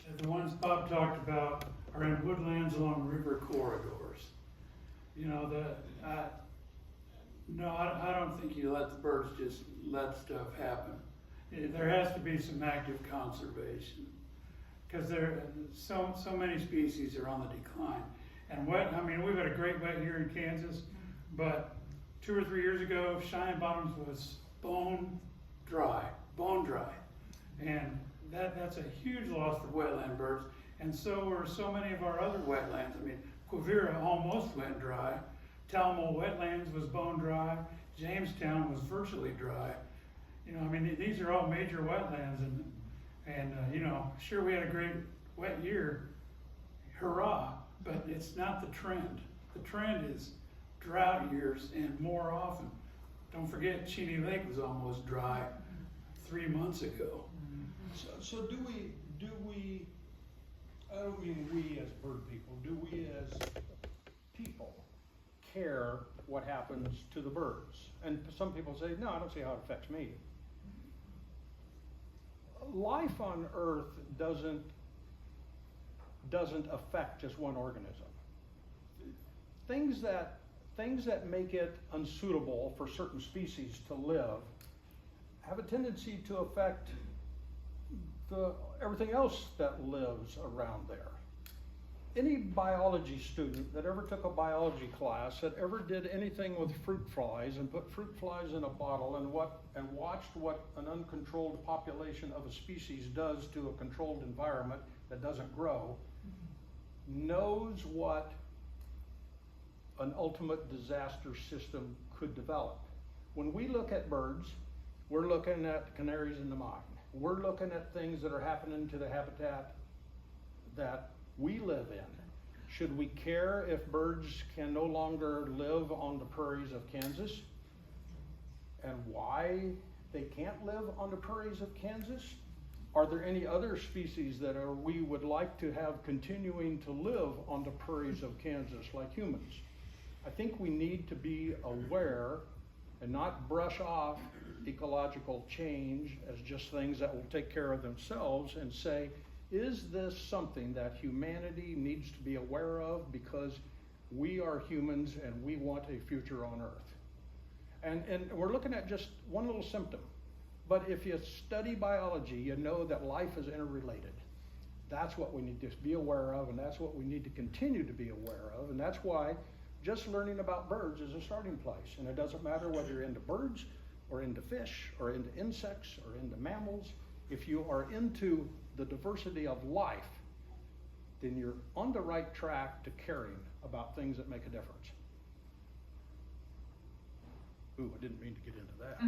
C: And the ones Bob talked about are in woodlands along river corridors. You know, I don't think you let the birds just let stuff happen. There has to be some active conservation, because so many species are on the decline. And we've had a great wet year in Kansas, but 2 or 3 years ago, Cheyenne Bottoms was bone dry. And that's a huge loss for wetland birds. And so were so many of our other wetlands. Quivira almost went dry. Talmo Wetlands was bone dry. Jamestown was virtually dry. These are all major wetlands, and sure, we had a great wet year, hurrah, but it's not the trend. The trend is drought years and more often. Don't forget, Cheney Lake was almost dry 3 months ago.
H: So do we, I don't mean we as bird people, do we as people care what happens to the birds? And some people say, no, I don't see how it affects me. Life on Earth doesn't affect just one organism. Things that make it unsuitable for certain species to live have a tendency to affect everything else that lives around there. Any biology student that ever took a biology class, that ever did anything with fruit flies and put fruit flies in a bottle and watched what an uncontrolled population of a species does to a controlled environment that doesn't grow, knows what an ultimate disaster system could develop. When we look at birds, we're looking at canaries in the mine. We're looking at things that are happening to the habitat that we live in. Should we care if birds can no longer live on the prairies of Kansas? And why they can't live on the prairies of Kansas? Are there any other species that we would like to have continuing to live on the prairies of Kansas like humans? I think we need to be aware and not brush off ecological change as just things that will take care of themselves, and say, is this something that humanity needs to be aware of because we are humans and we want a future on Earth? And we're looking at just one little symptom. But if you study biology, you know that life is interrelated. That's what we need to be aware of, and that's what we need to continue to be aware of. And that's why just learning about birds is a starting place. And it doesn't matter whether you're into birds or into fish or into insects or into mammals. If you are into the diversity of life, then you're on the right track to caring about things that make a difference. Ooh, I didn't mean to get into that.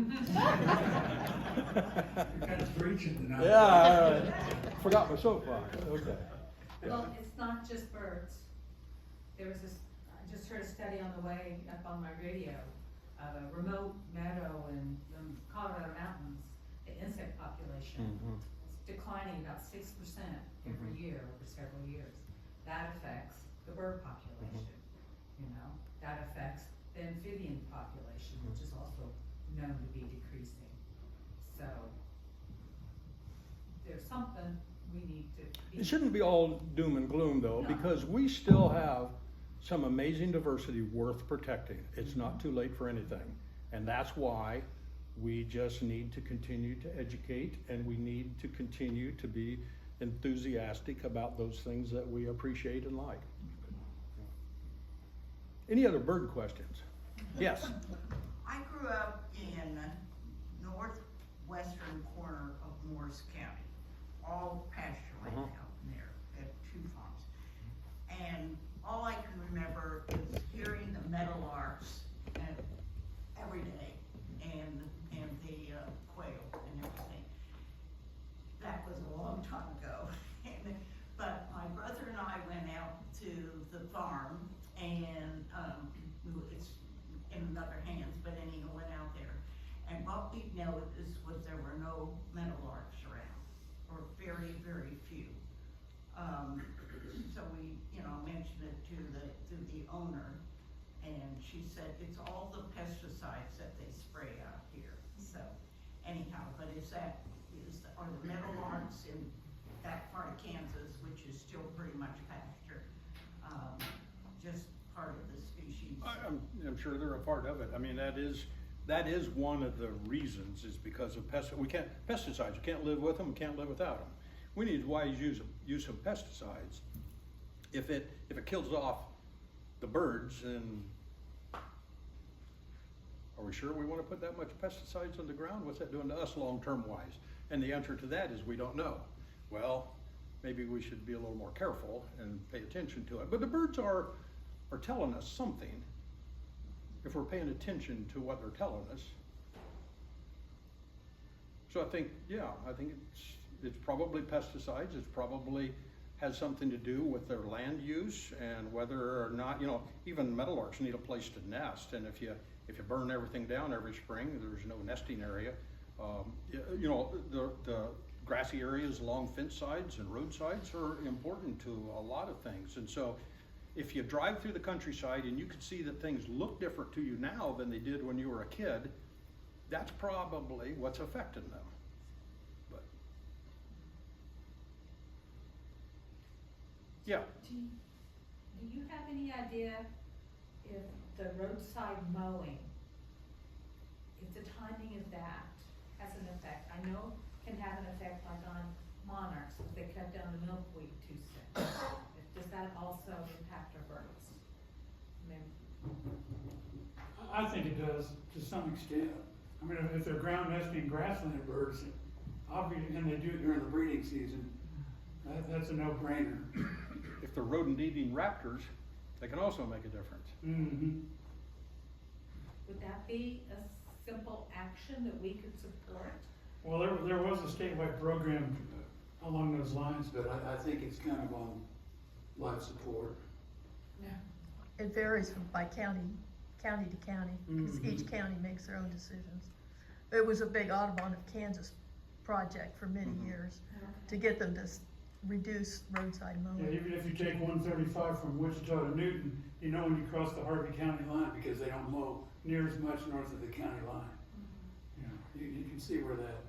C: You're kind of preaching tonight.
H: Yeah, I forgot my soapbox. Okay.
F: Well, it's not just birds. There was I just heard a study on the way up on my radio of a remote meadow in the Colorado mountains, the insect population was declining about 6% every year over several years. That affects the bird population, you know, that affects the amphibian population, which is also known to be decreasing. So there's something we need to be.
H: It shouldn't be all doom and gloom though,
F: No.
H: because we still have some amazing diversity worth protecting. It's not too late for anything. And that's why we just need to continue to educate, and we need to continue to be enthusiastic about those things that we appreciate and like. Any other bird questions? Yes.
K: I grew up in northwestern corner of Morris County, all pasture land out there at 2 farms. And all I can remember is hearing the meadowlarks every day, and the quail and everything. That was a long time ago. But my brother and I went out to the farm, and it's in other hands, but anyhow, went out there. And what we noticed was there were no meadowlarks around, or very, very few. So we, mentioned it to the owner, and she said it's all the pesticides that they spray out here. So anyhow, but are the meadowlarks in that part of Kansas, which is still pretty much pasture, just part of the species?
H: I'm sure they're a part of it. I mean, that is one of the reasons, is because of pesticides. You can't live with them, can't live without them. We need wise use of pesticides. If it kills off the birds, then are we sure we want to put that much pesticides on the ground? What's that doing to us long-term wise? And the answer to that is we don't know. Well, maybe we should be a little more careful and pay attention to it. But the birds are telling us something if we're paying attention to what they're telling us. So I think it's probably pesticides. It's probably has something to do with their land use and whether or not, even meadowlarks need a place to nest. And if you burn everything down every spring, there's no nesting area. The grassy areas along fence sides and roadsides are important to a lot of things. And so if you drive through the countryside and you can see that things look different to you now than they did when you were a kid, that's probably what's affecting them. But yeah.
F: Do you have any idea if the roadside mowing, if the timing of that has an effect? I know it can have an effect like on monarchs if they cut down the milkweed too soon. Does that also impact our birds?
C: I think it does to some extent. I mean, if they're ground nesting grassland birds, obviously, and they do it during the breeding season, that's a no-brainer.
H: If they're rodent-eating raptors, they can also make a difference.
C: Mm-hmm.
F: Would that be a simple action that we could support?
C: Well, there was a statewide program along those lines, but I think it's kind of on life support.
F: No.
L: It varies by county to county, because
C: Mhm.
L: each county makes their own decisions. It was a big Audubon of Kansas project for many years to get them to reduce roadside mowing.
C: Yeah, even if you take 135 from Wichita to Newton, when you cross the Harvey County line, because they don't mow near as much north of the county line. You can see where that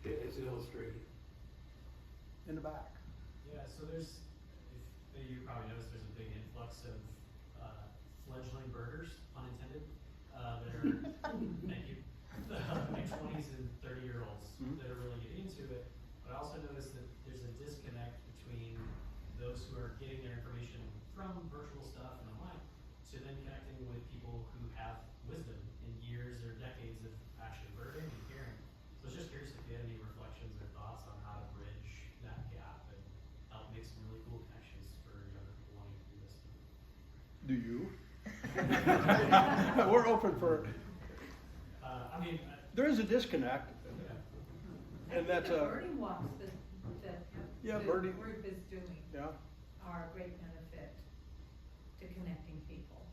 C: is illustrated.
H: In the back.
G: Yeah, so you probably noticed there's a big influx of fledgling birders, pun intended, that are, thank you, like 20s and 30-year-olds that are really getting into it. But I also noticed that there's a disconnect between those who are getting their information from virtual stuff and online to then connecting with people who have wisdom in years or decades of actually birding and hearing. So I was just curious if you had any reflections or thoughts on how to bridge that gap and help make some really cool connections for younger people wanting to do this.
H: Do you? We're open for. There is a disconnect, and that's
F: the
H: a.
F: birding walks that
H: Yeah,
F: the
H: birding.
F: group is doing
H: Yeah.
F: are a great benefit to connecting people.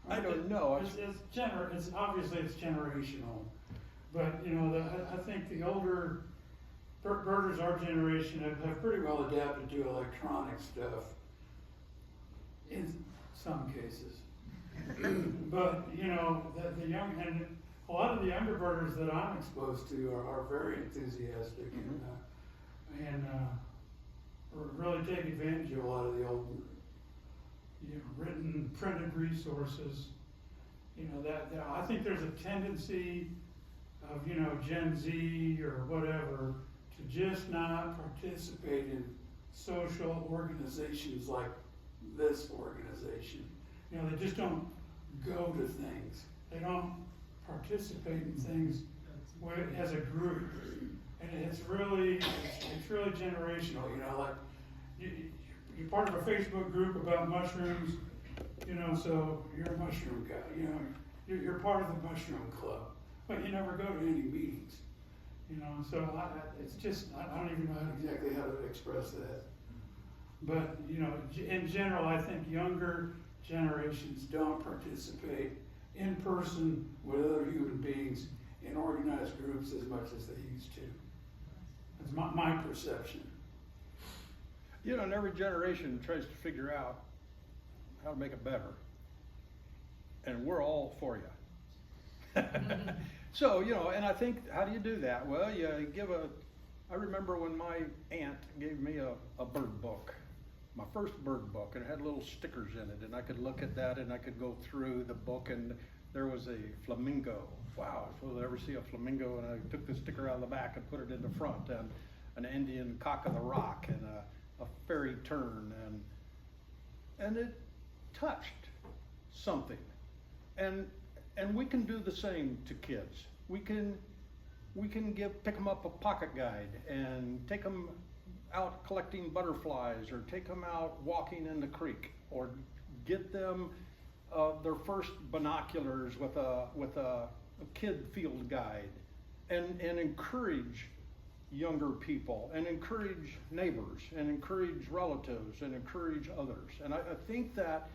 H: I don't know.
C: It's obviously it's generational. But, you know, I think the older birders, our generation, have pretty well adapted to electronic stuff in some cases. But, you know, the young, and a lot of the younger birders that I'm exposed to are very enthusiastic and really take advantage of a lot of the old, you know, written, printed resources. You know, that I think there's a tendency of, you know, Gen Z or whatever to just not participate in social organizations like this organization. You know, they just don't go to things. They don't participate in things as a group. And it's really generational, you know, like you're part of a Facebook group about mushrooms, you know, so you're a mushroom guy, you know, you're part of the mushroom club, but you never go to any meetings, you know, so it's just, I don't even know exactly how to express that. But, you know, in general, I think younger generations don't participate in person with other human beings in organized groups as much as they used to. That's my perception.
H: You know, and every generation tries to figure out how to make it better. And we're all for you. So, you know, and I think, how do you do that? Well, you give I remember when my aunt gave me a bird book, my first bird book, and it had little stickers in it, and I could look at that and I could go through the book, and there was a flamingo. Wow, I suppose I ever see a flamingo, and I took the sticker out of the back and put it in the front, and an Indian cock of the rock, and a fairy tern, and it touched something. And we can do the same to kids. We can pick them up a pocket guide and take them out collecting butterflies, or take them out walking in the creek, or get them their first binoculars with a kid field guide, and encourage younger people, and encourage neighbors, and encourage relatives, and encourage others. And I think that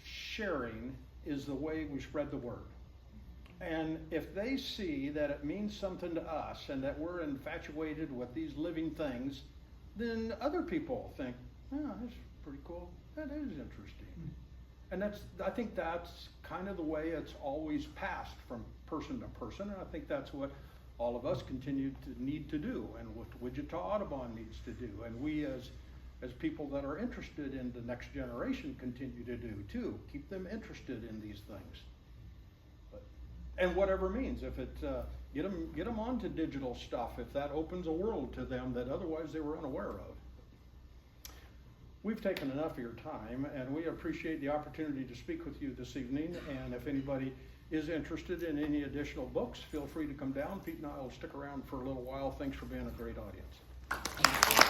H: sharing is the way we spread the word. And if they see that it means something to us, and that we're infatuated with these living things, then other people think, oh, that's pretty cool, that is interesting. And I think that's kind of the way it's always passed from person to person, and I think that's what all of us continue to need to do, and what Wichita Audubon needs to do, and we as people that are interested in the next generation continue to do too. Keep them interested in these things. And whatever means, if it get them onto digital stuff, if that opens a world to them that otherwise they were unaware of. We've taken enough of your time, and we appreciate the opportunity to speak with you this evening. And if anybody is interested in any additional books, feel free to come down. Pete and I will stick around for a little while. Thanks for being a great audience.